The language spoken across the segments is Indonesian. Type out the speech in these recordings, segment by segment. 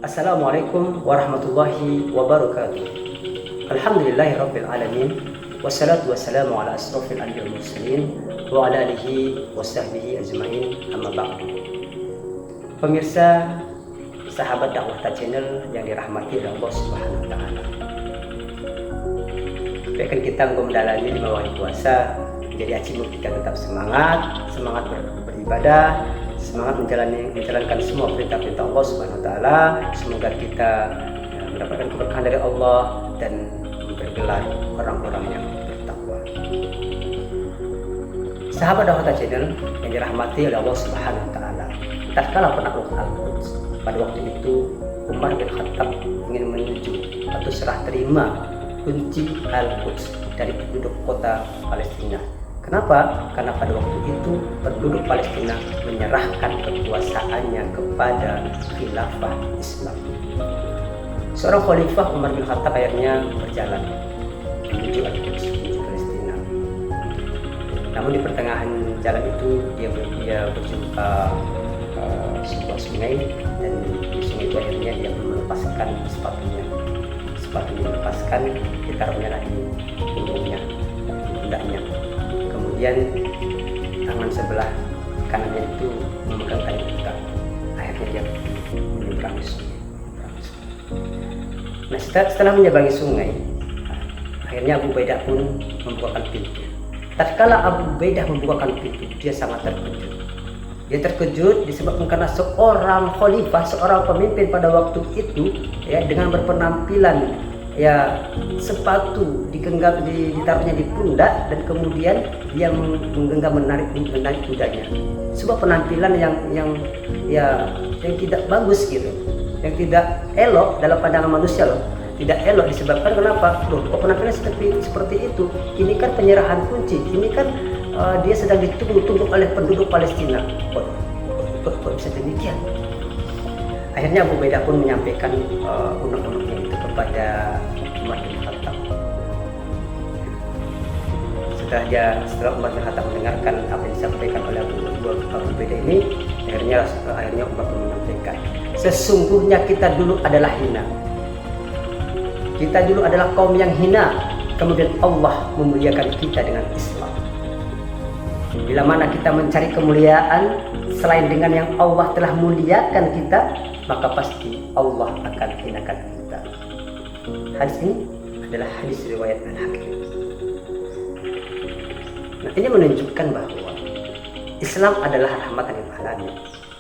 Assalamualaikum warahmatullahi wabarakatuh. Alhamdulillahi rabbil alamin. Wassalatu wassalamu ala asrofil anbiya wal mursalin wa ala alihi wa sahbihi ajma'in, amma ba'du. Pemirsa sahabat dakwah channel yang dirahmati oleh Allah Subhanahu wa taala. Bahkan kita mendalami 5 hari puasa, jadi acimu kita tetap semangat beribadah, semangat menjalankan semua perintah-perintah Allah Subhanahu wa taala. Semoga kita mendapatkan keberkahan dari Allah dan mempergelar orang-orang yang bertakwa. Sahabat dakwah channel yang dirahmati oleh Allah Subhanahu wa taala. Tatkala penakluk Al-Quds, pada waktu itu Umar bin Khattab ingin menuju atau serah terima kunci Al-Quds dari penduduk kota Palestina. Kenapa? Karena pada waktu itu penduduk Palestina menyerahkan kekuasaannya kepada khilafah Islam. Seorang khalifah Umar bin Khattab akhirnya berjalan menuju Al-Quds, menuju Palestina. Namun di pertengahan jalan itu dia berjumpa sebuah sungai, dan di sungai itu akhirnya dia melepaskan sepatunya dilepaskan, ditaruhnya di punggungnya, pundaknya. Kemudian tangan sebelah kanannya itu memegang tali buta. Akhirnya dia menyeberangi sungai. Nah, setelah menyeberangi sungai, akhirnya Abu Ubaidah pun membukakan pintu. Tatkala Abu Ubaidah membukakan pintu, dia sangat terkejut. Dia terkejut disebabkan karena seorang khalifah, seorang pemimpin pada waktu itu, ya, dengan berpenampilan ya sepatu ditaruhnya di pundak, dan kemudian dia menarik kudanya. Sebuah penampilan yang tidak bagus gitu, yang tidak elok dalam pandangan manusia loh. Tidak elok disebabkan kenapa? Loh, kok penampilan seperti itu? Ini kan penyerahan kunci. Ini kan dia sedang ditunggu-tunggu oleh penduduk Palestina. Kok bisa demikian? Akhirnya Abu Ubaidah pun menyampaikan undang-undangnya itu kepada Umar bin Khattab. Setelah Umar bin Khattab mendengarkan apa yang disampaikan oleh Abu Ubaidah ini, akhirnya Umar pun menyampaikan, sesungguhnya kita dulu adalah hina. Kita dulu adalah kaum yang hina. Kemudian Allah memuliakan kita dengan Islam. Bila mana kita mencari kemuliaan selain dengan yang Allah telah muliakan kita, maka pasti Allah akan hinakan kita. Hadis ini adalah hadis riwayat Al-Hakim. Nah, ini menunjukkan bahwa Islam adalah rahmatan lil alamin.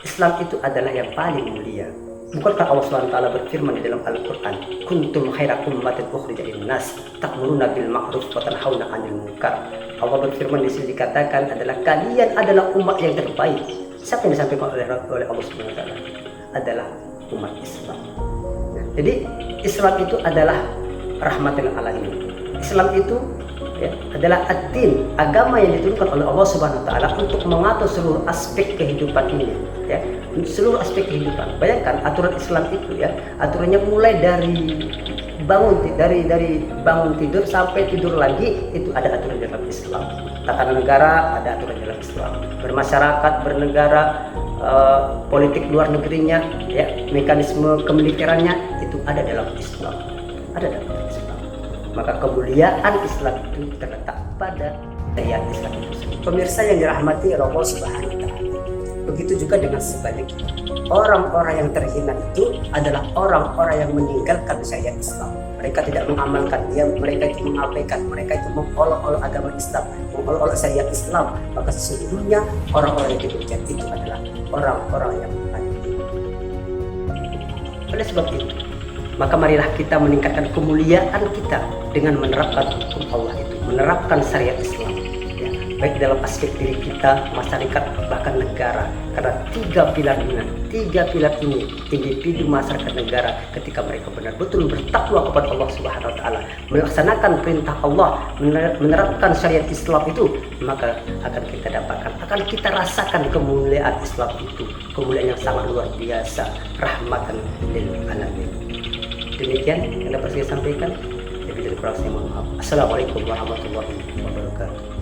Islam itu adalah yang paling mulia. Bukankah Allah SWT berfirman di dalam Al-Quran, kuntum khaira ummatin ukhrijat lin-nas ta'muruna bil ma'ruf wa tanhauna 'anil munkar. Allah berfirman di sini dikatakan adalah kalian adalah umat yang terbaik. Siapa yang disampaikan oleh Allah SWT? Adalah umat Islam. Nah, jadi Islam itu adalah rahmatan lil alamin. Islam itu adalah ad-din, agama yang diturunkan oleh Allah Subhanahu wa taala untuk mengatur seluruh aspek kehidupan ini, ya. Seluruh aspek kehidupan. Bayangkan aturan Islam itu, ya, aturannya mulai dari bangun tidur sampai tidur lagi, itu ada aturan dalam Islam. Tata negara ada aturan dalam Islam. Bermasyarakat, bernegara, politik luar negerinya, ya, mekanisme kemiliterannya itu ada dalam Islam. Ada dalam Islam. Maka kemuliaan Islam itu terletak pada daya Islam itu sendiri. Pemirsa yang dirahmati oleh Allah Subhanahu wa taala. Begitu juga dengan sebaliknya. Orang-orang yang terhina itu adalah orang-orang yang meninggalkan syariat Islam. Mereka tidak mengamalkan dia, mereka itu mengabaikan, mereka itu mengolok-olok agama Islam, mengolok-olok syariat Islam. Maka sesungguhnya orang-orang yang demikian itu adalah orang-orang yang adil. Oleh sebab itu, maka marilah kita meningkatkan kemuliaan kita dengan menerapkan hukum Allah itu, menerapkan syariat Islam, ya, baik dalam aspek diri kita, masyarakat, bahkan negara. Karena tiga pilar ini, individu, masyarakat, negara, ketika mereka benar-betul bertakwa kepada Allah Subhanahu wa taala, melaksanakan perintah Allah, menerapkan syariat Islam itu, maka akan kita rasakan kemuliaan Islam itu, kemuliaan yang sangat luar biasa, rahmatan lil alamin. Demikian yang dapat saya sampaikan. Jadi kurang saya mohon maaf. Assalamualaikum warahmatullahi wabarakatuh.